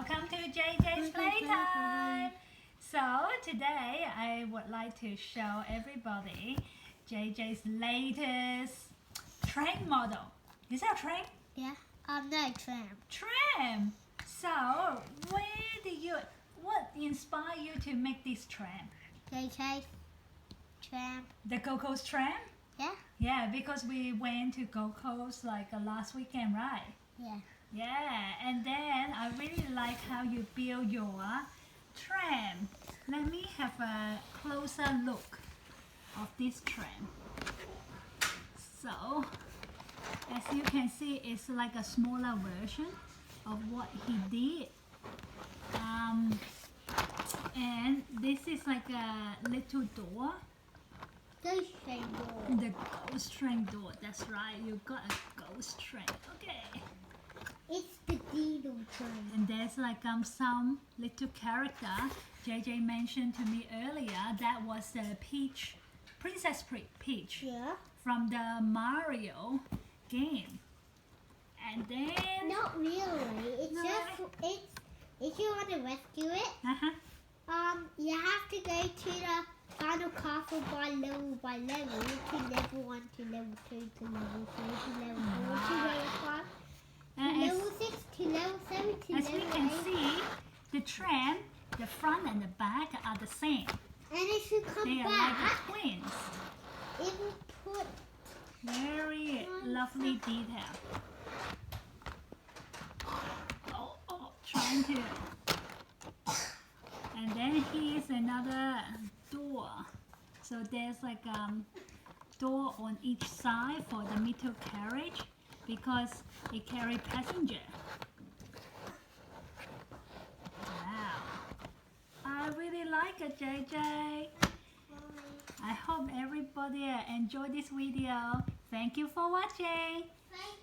Welcome to JJ's Playtime. So today I would like to show everybody JJ's latest train model. Is that a train? Yeah, no, tram. Tram. So what inspired you to make this tram? JJ, tram. The Gold Coast tram? Yeah? Yeah, because we went to Gold Coast like last weekend, right? Yeah. Yeah, and then I really like how you build your tram. Let me have a closer look of this tram. So, as you can see, it's like a smaller version of what he did. And this is like a little door. Ghost train door. The ghost train door, that's right, you got a ghost train. Okay. It's the diesel train. And there's like some little character JJ mentioned to me earlier. That was the Peach, Princess Peach Yeah? from the Mario game. And then Not really. It's No, just, if you want to rescue it, you have to go to the final castle by level to level 1 to level 2 to level 3 to level 4 to level 5. Level 6 to level 7 to as level we can 8. see, the tram, the front and the back are the same. And if you come They are back, like twins. it will put... Very lovely detail. Trying to. And then here's another door. So there's like door on each side for the middle carriage because it carries passenger. Wow. I really like it, JJ. I hope everybody enjoyed this video. Thank you for watching. Thank